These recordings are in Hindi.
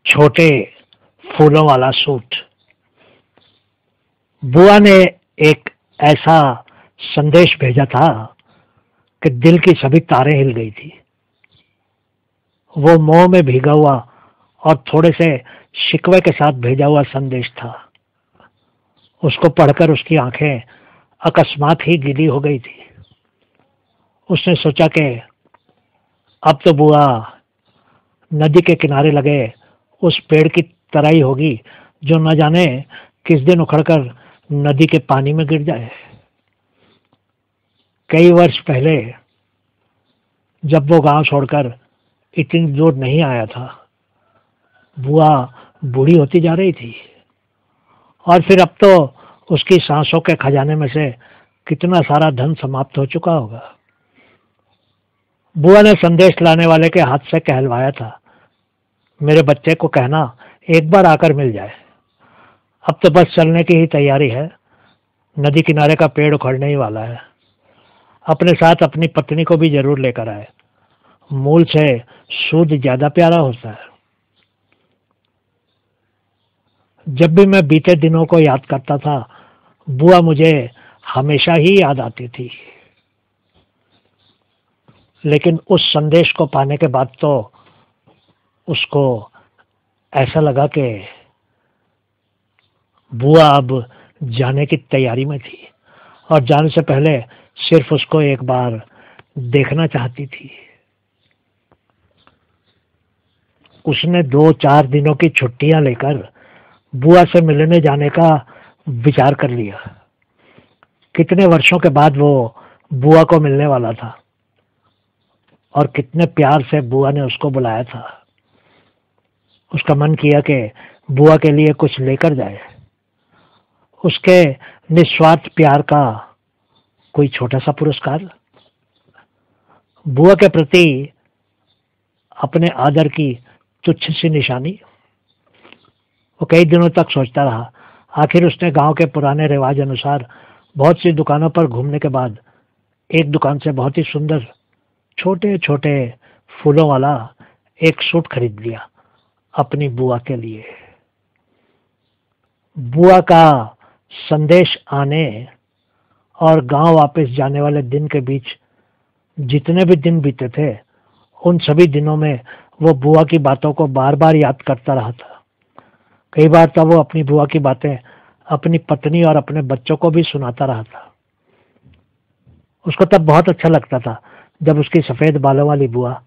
छोटे फूलों वाला सूट। बुआ ने एक ऐसा संदेश भेजा था कि दिल की सभी तारें हिल गई थी। वो मोह में भीगा हुआ और थोड़े से शिकवे के साथ भेजा हुआ संदेश था। उसको पढ़कर उसकी आंखें अकस्मात ही गीली हो गई थी। उसने सोचा कि अब तो बुआ नदी के किनारे लगे उस पेड़ की तरह ही होगी जो न जाने किस दिन उखड़कर नदी के पानी में गिर जाए। कई वर्ष पहले जब वो गांव छोड़कर इतनी दूर नहीं आया था, बुआ बूढ़ी होती जा रही थी और फिर अब तो उसकी सांसों के खजाने में से कितना सारा धन समाप्त हो चुका होगा। बुआ ने संदेश लाने वाले के हाथ से कहलवाया था, मेरे बच्चे को कहना एक बार आकर मिल जाए। अब तो बस चलने की ही तैयारी है। नदी किनारे का पेड़ उखड़ने ही वाला है। अपने साथ अपनी पत्नी को भी जरूर लेकर आए। मूल से सूद ज्यादा प्यारा होता है। जब भी मैं बीते दिनों को याद करता था, बुआ मुझे हमेशा ही याद आती थी। लेकिन उस संदेश को पाने के बाद तो उसको ऐसा लगा कि बुआ अब जाने की तैयारी में थी और जाने से पहले सिर्फ उसको एक बार देखना चाहती थी। उसने 2-4 दिनों की छुट्टियां लेकर बुआ से मिलने जाने का विचार कर लिया। कितने वर्षों के बाद वो बुआ को मिलने वाला था और कितने प्यार से बुआ ने उसको बुलाया था। उसका मन किया कि बुआ के लिए कुछ लेकर जाए। उसके निस्वार्थ प्यार का कोई छोटा सा पुरस्कार, बुआ के प्रति अपने आदर की तुच्छ सी निशानी। वो कई दिनों तक सोचता रहा। आखिर उसने गांव के पुराने रिवाज अनुसार बहुत सी दुकानों पर घूमने के बाद एक दुकान से बहुत ही सुंदर छोटे छोटे फूलों वाला एक सूट खरीद लिया अपनी बुआ के लिए। बुआ का संदेश आने और गांव वापस जाने वाले दिन के बीच जितने भी दिन बीते थे, उन सभी दिनों में वो बुआ की बातों को बार बार याद करता रहा था। कई बार तो वो अपनी बुआ की बातें अपनी पत्नी और अपने बच्चों को भी सुनाता रहा था। उसको तब बहुत अच्छा लगता था जब उसकी सफेद बालों वाली बुआ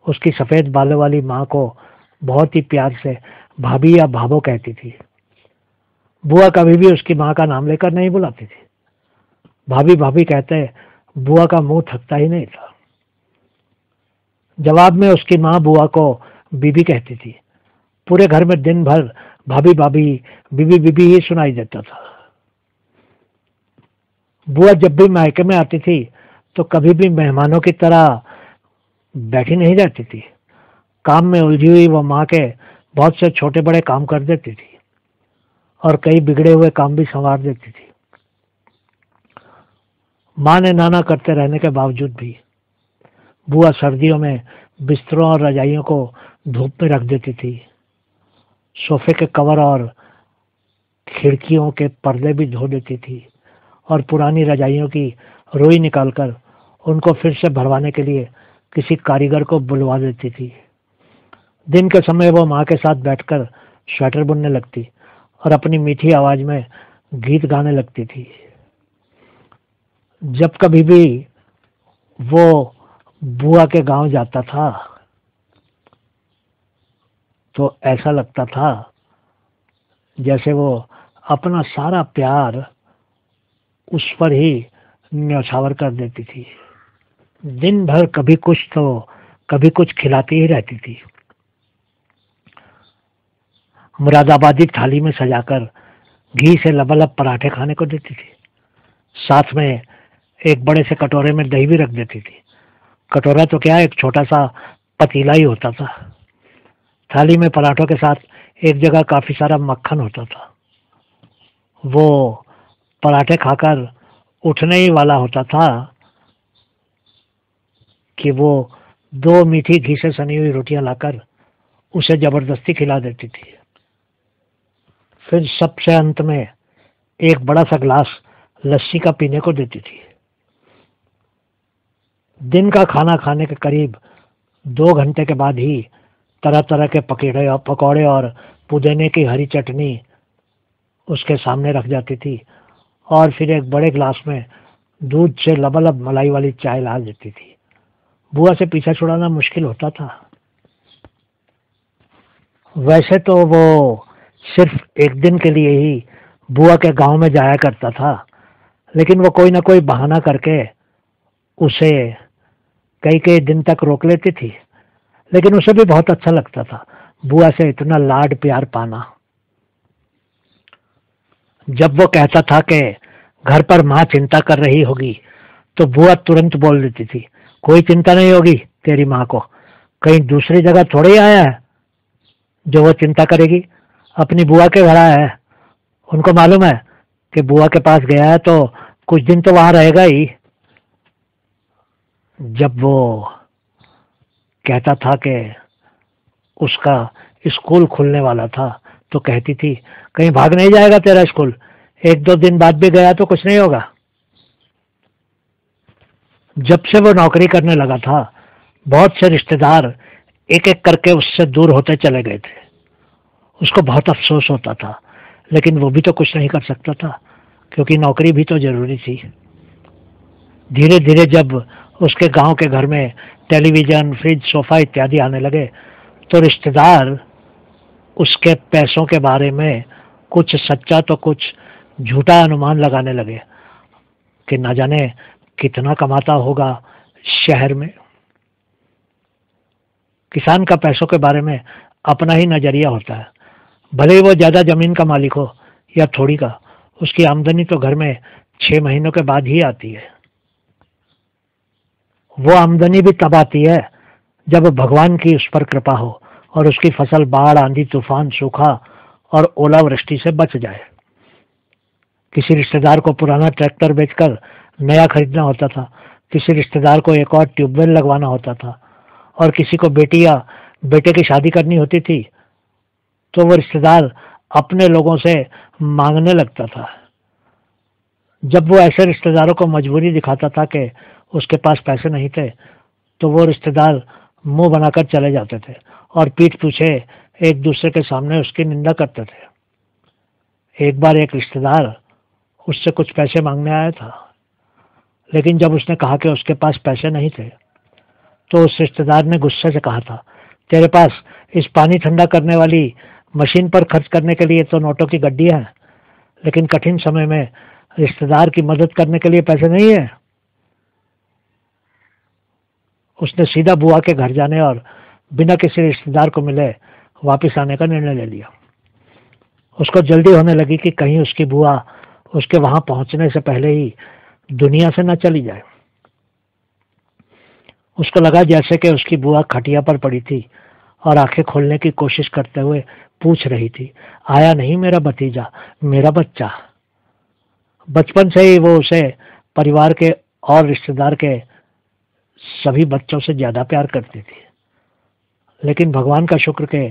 उसकी सफेद बालों वाली माँ को बहुत ही प्यार से भाभी या भाभो कहती थी। बुआ कभी भी उसकी माँ का नाम लेकर नहीं बुलाती थी। भाभी भाभी कहते बुआ का मुंह थकता ही नहीं था। जवाब में उसकी माँ बुआ को बीबी कहती थी। पूरे घर में दिन भर भाभी भाभी बीबी बीबी ही सुनाई देता था। बुआ जब भी मायके में आती थी तो कभी भी मेहमानों की तरह बैठी नहीं रहती थी। काम में उलझी हुई वो माँ के बहुत से छोटे बड़े काम कर देती थी और कई बिगड़े हुए काम भी संवार देती थी। माँ ने नाना करते रहने के बावजूद भी बुआ सर्दियों में बिस्तरों और रजाइयों को धूप में रख देती थी। सोफे के कवर और खिड़कियों के पर्दे भी धो देती थी और पुरानी रजाइयों की रुई निकालकर उनको फिर से भरवाने के लिए किसी कारीगर को बुलवा देती थी। दिन के समय वो माँ के साथ बैठकर स्वेटर बुनने लगती और अपनी मीठी आवाज में गीत गाने लगती थी। जब कभी भी वो बुआ के गांव जाता था तो ऐसा लगता था जैसे वो अपना सारा प्यार उस पर ही न्यौछावर कर देती थी। दिन भर कभी कुछ तो कभी कुछ खिलाती ही रहती थी। मुरादाबादी थाली में सजाकर घी से लबालब पराठे खाने को देती थी। साथ में एक बड़े से कटोरे में दही भी रख देती थी। कटोरा तो क्या, एक छोटा सा पतीला ही होता था। थाली में पराठों के साथ एक जगह काफी सारा मक्खन होता था। वो पराठे खाकर उठने ही वाला होता था कि वो 2 मीठी घी से सनी हुई रोटियां लाकर उसे जबरदस्ती खिला देती थी। फिर सबसे अंत में एक बड़ा सा ग्लास लस्सी का पीने को देती थी। दिन का खाना खाने के करीब 2 घंटे के बाद ही तरह तरह के पकौड़े और पुदीने की हरी चटनी उसके सामने रख जाती थी और फिर एक बड़े ग्लास में दूध से लबालब मलाई वाली चाय ला देती थी। बुआ से पीछा छुड़ाना मुश्किल होता था। वैसे तो वो सिर्फ एक दिन के लिए ही बुआ के गांव में जाया करता था, लेकिन वो कोई ना कोई बहाना करके उसे कई कई दिन तक रोक लेती थी। लेकिन उसे भी बहुत अच्छा लगता था बुआ से इतना लाड प्यार पाना। जब वो कहता था कि घर पर माँ चिंता कर रही होगी, तो बुआ तुरंत बोल देती थी, कोई चिंता नहीं होगी तेरी माँ को, कहीं दूसरी जगह थोड़े ही आया है जो वो चिंता करेगी, अपनी बुआ के घर आया है। उनको मालूम है कि बुआ के पास गया है तो कुछ दिन तो वहां रहेगा ही। जब वो कहता था कि उसका स्कूल खुलने वाला था, तो कहती थी, कहीं भाग नहीं जाएगा तेरा स्कूल, 1-2 दिन बाद भी गया तो कुछ नहीं होगा। जब से वो नौकरी करने लगा था, बहुत से रिश्तेदार एक एक करके उससे दूर होते चले गए थे। उसको बहुत अफसोस होता था, लेकिन वो भी तो कुछ नहीं कर सकता था, क्योंकि नौकरी भी तो जरूरी थी। धीरे धीरे जब उसके गांव के घर में टेलीविजन, फ्रिज, सोफा इत्यादि आने लगे, तो रिश्तेदार उसके पैसों के बारे में कुछ सच्चा तो कुछ झूठा अनुमान लगाने लगे कि न जाने कितना कमाता होगा शहर में। किसान का पैसों के बारे में अपना ही नजरिया होता है, भले ही वो ज्यादा जमीन का मालिक हो या थोड़ी का, उसकी आमदनी तो घर में 6 महीनों के बाद ही आती है। वो आमदनी भी तब आती है जब भगवान की उस पर कृपा हो और उसकी फसल बाढ़, आंधी, तूफान, सूखा और ओलावृष्टि से बच जाए। किसी रिश्तेदार को पुराना ट्रैक्टर बेचकर नया खरीदना होता था, किसी रिश्तेदार को एक और ट्यूबवेल लगवाना होता था, और किसी को बेटी या बेटे की शादी करनी होती थी तो वो रिश्तेदार अपने लोगों से मांगने लगता था। जब वो ऐसे रिश्तेदारों को मजबूरी दिखाता था कि उसके पास पैसे नहीं थे, तो वो रिश्तेदार मुंह बनाकर चले जाते थे और पीठ पीछे एक दूसरे के सामने उसकी निंदा करते थे। एक बार एक रिश्तेदार उससे कुछ पैसे मांगने आया था, लेकिन जब उसने कहा कि उसके पास पैसे नहीं थे, तो उस रिश्तेदार ने गुस्से से कहा था, तेरे पास इस पानी ठंडा करने वाली मशीन पर खर्च करने के लिए तो नोटों की गड्डी है, लेकिन कठिन समय में रिश्तेदार की मदद करने के लिए पैसे नहीं है। उसने सीधा बुआ के घर जाने और बिना किसी रिश्तेदार को मिले वापस आने का निर्णय ले लिया। उसको जल्दी होने लगी कि कहीं उसकी बुआ उसके वहां पहुंचने से पहले ही दुनिया से न चली जाए। उसको लगा जैसे कि उसकी बुआ खटिया पर पड़ी थी और आंखें खोलने की कोशिश करते हुए पूछ रही थी, आया नहीं मेरा भतीजा, मेरा बच्चा। बचपन से ही वो उसे परिवार के और रिश्तेदार के सभी बच्चों से ज्यादा प्यार करती थी। लेकिन भगवान का शुक्र के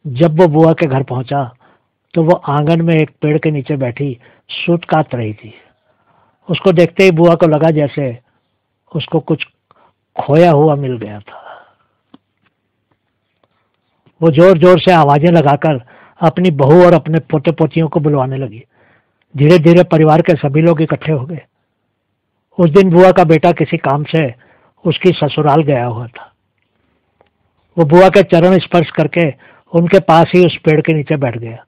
जब वो बुआ के घर पहुंचा, तो वो आंगन में एक पेड़ के नीचे बैठी सूत काट रही थी। उसको देखते ही बुआ को लगा जैसे उसको कुछ खोया हुआ मिल गया था। वो जोर जोर से आवाजें लगाकर अपनी बहू और अपने पोते पोतियों को बुलवाने लगी। धीरे धीरे परिवार के सभी लोग इकट्ठे हो गए। उस दिन बुआ का बेटा किसी काम से उसकी ससुराल गया हुआ था। वो बुआ के चरण स्पर्श करके उनके पास ही उस पेड़ के नीचे बैठ गया।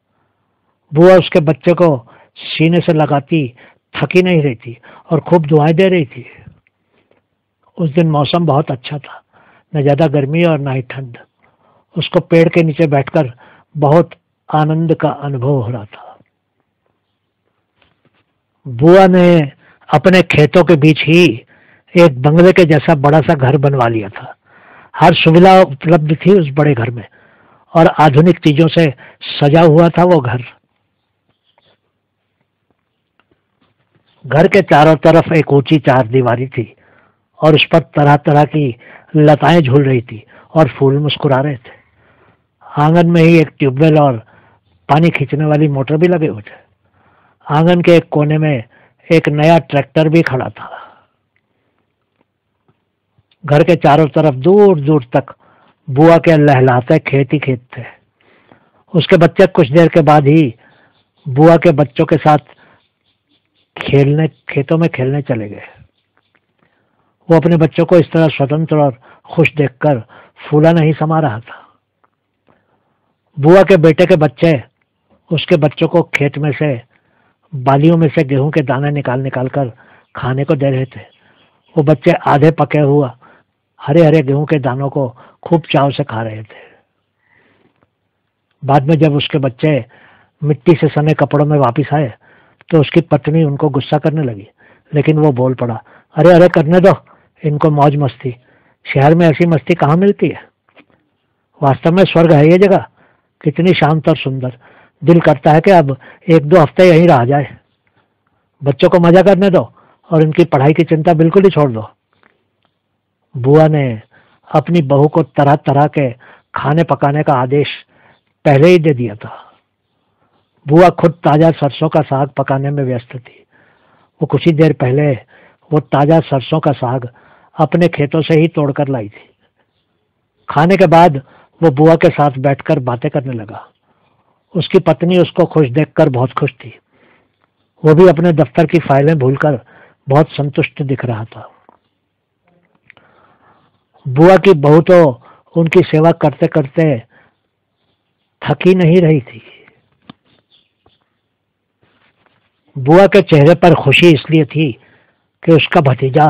बुआ उसके बच्चे को सीने से लगाती थकी नहीं रही थी और खूब दुआएं दे रही थी। उस दिन मौसम बहुत अच्छा था, न ज्यादा गर्मी और न ही ठंड। उसको पेड़ के नीचे बैठकर बहुत आनंद का अनुभव हो रहा था। बुआ ने अपने खेतों के बीच ही एक बंगले के जैसा बड़ा सा घर बनवा लिया था। हर सुविधा उपलब्ध थी उस बड़े घर में और आधुनिक चीजों से सजा हुआ था वो घर। घर के चारों तरफ एक ऊंची चारदीवारी थी और उस पर तरह तरह की लताएं झूल रही थी और फूल मुस्कुरा रहे थे। आंगन में ही एक ट्यूबवेल और पानी खींचने वाली मोटर भी लगे हुए थे। आंगन के एक कोने में एक नया ट्रैक्टर भी खड़ा था। घर के चारों तरफ दूर दूर तक बुआ के लहलहाते खेत ही खेत थे। उसके बच्चे कुछ देर के बाद ही बुआ के बच्चों के साथ खेतों में खेलने चले गए। वो अपने बच्चों को इस तरह स्वतंत्र और खुश देखकर फूला नहीं समा रहा था। बुआ के बेटे के बच्चे उसके बच्चों को खेत में से बालियों में से गेहूं के दाने निकाल निकाल कर खाने को दे रहे थे। वो बच्चे आधे पके हुआ हरे हरे गेहूं के दानों को खूब चाव से खा रहे थे। बाद में जब उसके बच्चे मिट्टी से सने कपड़ों में वापस आए तो उसकी पत्नी उनको गुस्सा करने लगी, लेकिन वो बोल पड़ा, अरे अरे करने दो इनको मौज मस्ती, शहर में ऐसी मस्ती कहाँ मिलती है। वास्तव में स्वर्ग है ये जगह, कितनी शांत और सुंदर। दिल करता है कि अब एक दो हफ्ते यहीं रह जाए। बच्चों को मजा करने दो और इनकी पढ़ाई की चिंता बिल्कुल ही छोड़ दो। बुआ ने अपनी बहू को तरह तरह के खाने पकाने का आदेश पहले ही दे दिया था। बुआ खुद ताजा सरसों का साग पकाने में व्यस्त थी। वो कुछ ही देर पहले वो ताजा सरसों का साग अपने खेतों से ही तोड़कर लाई थी। खाने के बाद वो बुआ के साथ बैठकर बातें करने लगा। उसकी पत्नी उसको खुश देखकर बहुत खुश थी। वो भी अपने दफ्तर की फाइलें भूलकर बहुत संतुष्ट दिख रहा था। बुआ की बहू तो उनकी सेवा करते करते थकी नहीं रही थी। बुआ के चेहरे पर खुशी इसलिए थी कि उसका भतीजा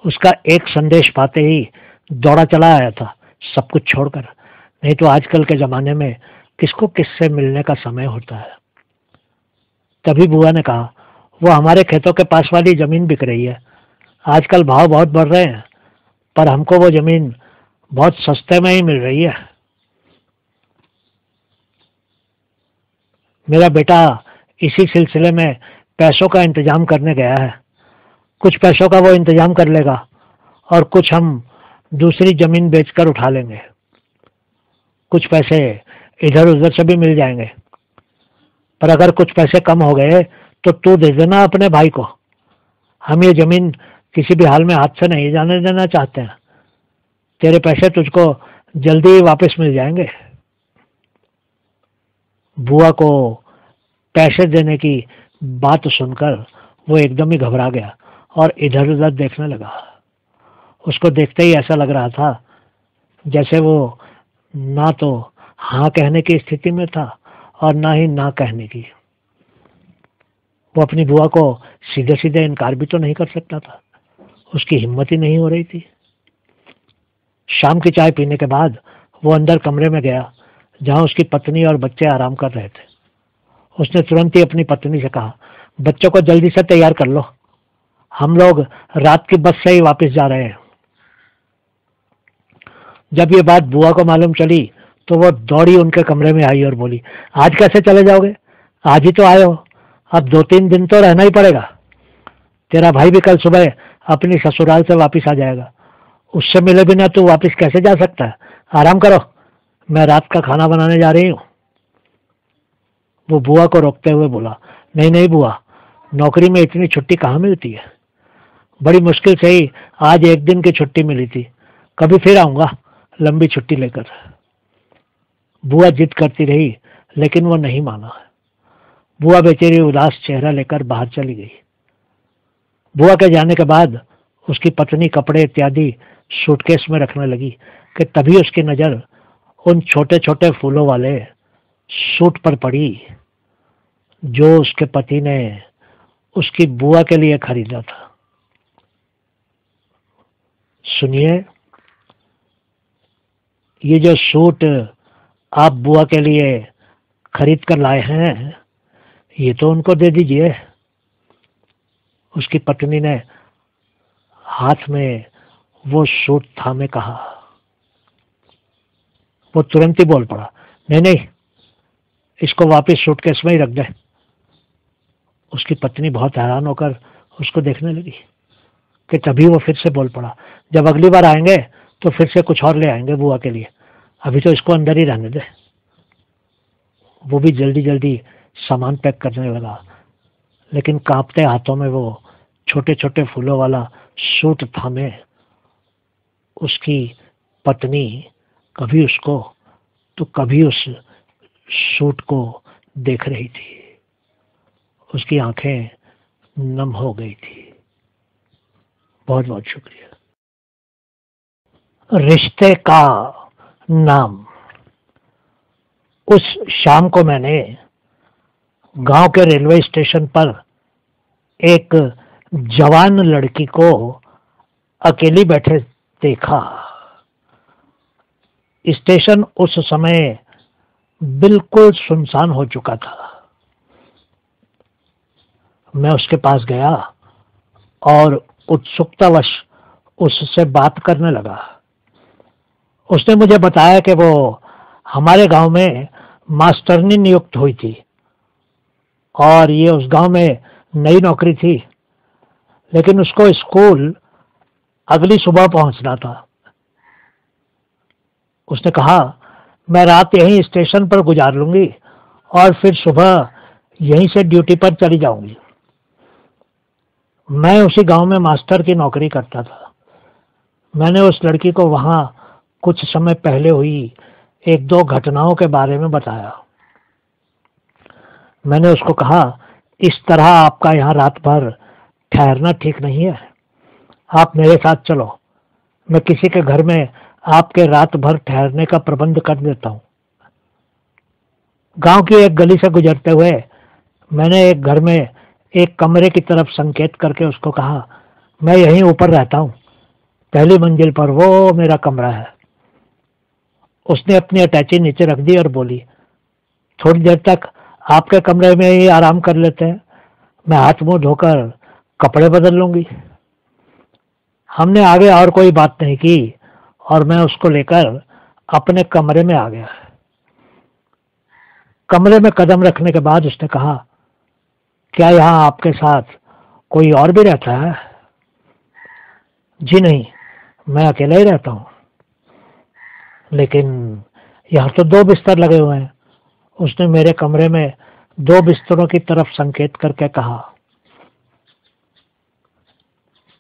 उसका एक संदेश पाते ही दौड़ा चला आया था, सब कुछ छोड़कर। नहीं तो आजकल के जमाने में किसको किससे मिलने का समय होता है। तभी बुआ ने कहा, वो हमारे खेतों के पास वाली जमीन बिक रही है। आजकल भाव बहुत बढ़ रहे हैं, पर हमको वो जमीन बहुत सस्ते में ही मिल रही है। मेरा बेटा इसी सिलसिले में पैसों का इंतजाम करने गया है। कुछ पैसों का वो इंतजाम कर लेगा और कुछ हम दूसरी जमीन बेचकर उठा लेंगे। कुछ पैसे इधर उधर से भी मिल जाएंगे, पर अगर कुछ पैसे कम हो गए तो तू दे देना अपने भाई को। हम ये जमीन किसी भी हाल में हाथ से नहीं जाने देना चाहते हैं। तेरे पैसे तुझको जल्दी ही वापस मिल जाएंगे। बुआ को पैसे देने की बात सुनकर वो एकदम ही घबरा गया और इधर उधर देखने लगा। उसको देखते ही ऐसा लग रहा था जैसे वो ना तो हाँ कहने की स्थिति में था और ना ही ना कहने की। वो अपनी बुआ को सीधे सीधे इनकार भी तो नहीं कर सकता था, उसकी हिम्मत ही नहीं हो रही थी। शाम की चाय पीने के बाद वो अंदर कमरे में गया जहां उसकी पत्नी और बच्चे आराम कर रहे थे। उसने तुरंत ही अपनी पत्नी से कहा, बच्चों को जल्दी से तैयार कर लो, हम लोग रात की बस से ही वापस जा रहे हैं। जब ये बात बुआ को मालूम चली तो वो दौड़ी उनके कमरे में आई और बोली, आज कैसे चले जाओगे? आज ही तो आए हो, अब 2-3 दिन तो रहना ही पड़ेगा। तेरा भाई भी कल सुबह अपनी ससुराल से वापस आ जाएगा, उससे मिले बिना तू वापस कैसे जा सकता है? आराम करो, मैं रात का खाना बनाने जा रही हूँ। वो बुआ को रोकते हुए बोला, नहीं नहीं बुआ, नौकरी में इतनी छुट्टी कहाँ मिलती है। बड़ी मुश्किल से ही आज एक दिन की छुट्टी मिली थी, कभी फिर आऊंगा लंबी छुट्टी लेकर। बुआ जिद करती रही लेकिन वो नहीं माना। बुआ बेचारी उदास चेहरा लेकर बाहर चली गई। बुआ के जाने के बाद उसकी पत्नी कपड़े इत्यादि सूटकेस में रखने लगी कि तभी उसकी नजर उन छोटे छोटे फूलों वाले सूट पर पड़ी जो उसके पति ने उसकी बुआ के लिए खरीदा था। सुनिए, ये जो सूट आप बुआ के लिए खरीद कर लाए हैं, ये तो उनको दे दीजिए। उसकी पत्नी ने हाथ में वो सूट थामे कहा। वो तुरंत ही बोल पड़ा, नहीं नहीं, इसको वापस सूटकेस में ही रख दे। उसकी पत्नी बहुत हैरान होकर उसको देखने लगी कि तभी वो फिर से बोल पड़ा, जब अगली बार आएंगे तो फिर से कुछ और ले आएंगे बुआ के लिए, अभी तो इसको अंदर ही रहने दे। वो भी जल्दी जल्दी सामान पैक करने लगा, लेकिन कांपते हाथों में वो छोटे छोटे फूलों वाला सूट थामे उसकी पत्नी कभी उसको तो कभी उस सूट को देख रही थी। उसकी आंखें नम हो गई थी। बहुत बहुत शुक्रिया। रिश्ते का नाम। उस शाम को मैंने गांव के रेलवे स्टेशन पर एक जवान लड़की को अकेली बैठे देखा। स्टेशन उस समय बिल्कुल सुनसान हो चुका था। मैं उसके पास गया और उत्सुकतावश उससे बात करने लगा। उसने मुझे बताया कि वो हमारे गांव में मास्टरनी नियुक्त हुई थी और ये उस गांव में नई नौकरी थी, लेकिन उसको स्कूल अगली सुबह पहुंचना था। उसने कहा, मैं रात यहीं स्टेशन पर गुजार लूंगी और फिर सुबह यहीं से ड्यूटी पर चली जाऊंगी। मैं उसी गांव में मास्टर की नौकरी करता था। मैंने उस लड़की को वहां कुछ समय पहले हुई एक दो घटनाओं के बारे में बताया। मैंने उसको कहा, इस तरह आपका यहाँ रात भर ठहरना ठीक नहीं है। आप मेरे साथ चलो, मैं किसी के घर में आपके रात भर ठहरने का प्रबंध कर देता हूँ। गांव की एक गली से गुजरते हुए मैंने एक घर में एक कमरे की तरफ संकेत करके उसको कहा, मैं यहीं ऊपर रहता हूँ, पहली मंजिल पर वो मेरा कमरा है। उसने अपनी अटैची नीचे रख दी और बोली, थोड़ी देर तक आपके कमरे में ही आराम कर लेते हैं, मैं हाथ मुंह धोकर कपड़े बदल लूंगी। हमने आगे और कोई बात नहीं की और मैं उसको लेकर अपने कमरे में आ गया। कमरे में कदम रखने के बाद उसने कहा, क्या यहाँ आपके साथ कोई और भी रहता है? जी नहीं, मैं अकेला ही रहता हूँ। लेकिन यहाँ तो 2 बिस्तर लगे हुए हैं। उसने मेरे कमरे में 2 बिस्तरों की तरफ संकेत करके कहा।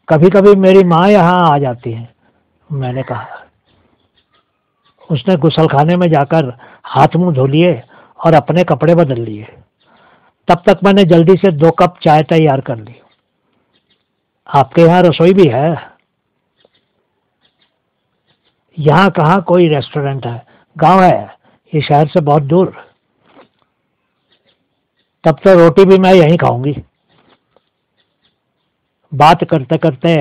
कभी कभी मेरी माँ यहाँ आ जाती है, मैंने कहा। उसने गुसलखाने में जाकर हाथ मुंह धो लिए और अपने कपड़े बदल लिए। तब तक मैंने जल्दी से 2 कप चाय तैयार कर ली। आपके यहाँ रसोई भी है? यहाँ कहाँ कोई रेस्टोरेंट है, गांव है, ये शहर से बहुत दूर। तब तो रोटी भी मैं यहीं खाऊंगी। बात करते करते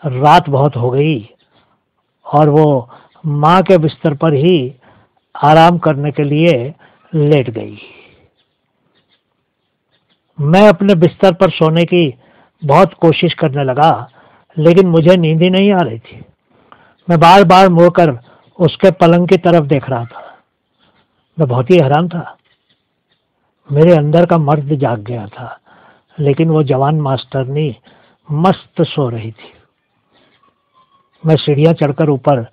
रात बहुत हो गई और वो माँ के बिस्तर पर ही आराम करने के लिए लेट गई। मैं अपने बिस्तर पर सोने की बहुत कोशिश करने लगा, लेकिन मुझे नींद ही नहीं आ रही थी। मैं बार बार मुड़कर उसके पलंग की तरफ देख रहा था। मैं बहुत ही हैरान था। मेरे अंदर का मर्द जाग गया था, लेकिन वो जवान मास्टरनी मस्त सो रही थी। मैं सीढ़ियां चढ़कर ऊपर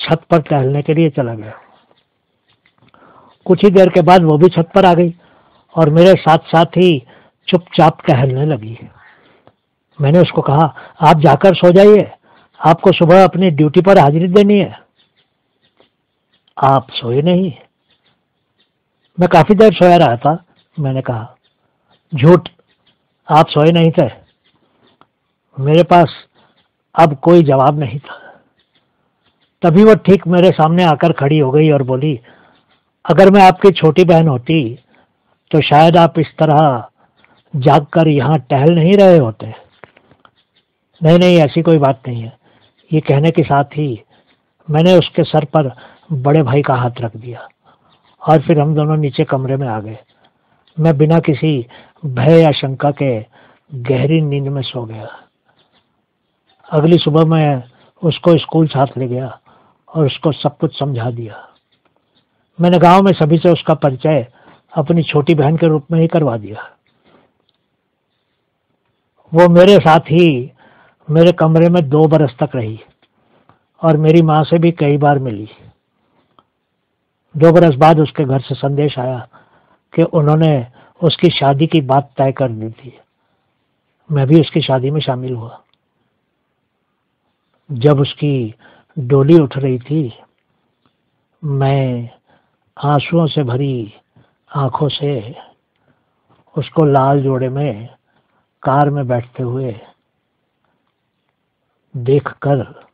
छत पर टहलने के लिए चला गया। कुछ ही देर के बाद वो भी छत पर आ गई और मेरे साथ साथ ही चुपचाप टहलने लगी। मैंने उसको कहा, आप जाकर सो जाइए, आपको सुबह अपनी ड्यूटी पर हाजिरी देनी है। आप सोए नहीं? मैं काफी देर सोया रहा था, मैंने कहा। झूठ, आप सोए नहीं थे। मेरे पास अब कोई जवाब नहीं था। तभी वो ठीक मेरे सामने आकर खड़ी हो गई और बोली, अगर मैं आपकी छोटी बहन होती तो शायद आप इस तरह जागकर यहाँ टहल नहीं रहे होते। नहीं नहीं, ऐसी कोई बात नहीं है। ये कहने के साथ ही मैंने उसके सर पर बड़े भाई का हाथ रख दिया और फिर हम दोनों नीचे कमरे में आ गए। मैं बिना किसी भय या शंका के गहरी नींद में सो गया। अगली सुबह मैं उसको स्कूल साथ ले गया और उसको सब कुछ समझा दिया। मैंने गांव में सभी से उसका परिचय अपनी छोटी बहन के रूप में ही करवा दिया। वो मेरे साथ ही मेरे कमरे में 2 बरस तक रही और मेरी माँ से भी कई बार मिली। 2 बरस बाद उसके घर से संदेश आया कि उन्होंने उसकी शादी की बात तय कर दी थी। मैं भी उसकी शादी में शामिल हुआ। जब उसकी डोली उठ रही थी, मैं आंसुओं से भरी आंखों से उसको लाल जोड़े में कार में बैठते हुए देखकर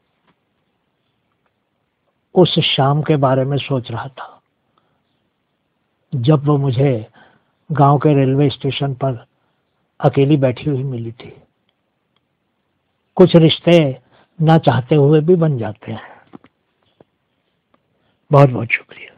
उस शाम के बारे में सोच रहा था जब वो मुझे गांव के रेलवे स्टेशन पर अकेली बैठी हुई मिली थी। कुछ रिश्ते ना चाहते हुए भी बन जाते हैं। बहुत बहुत शुक्रिया।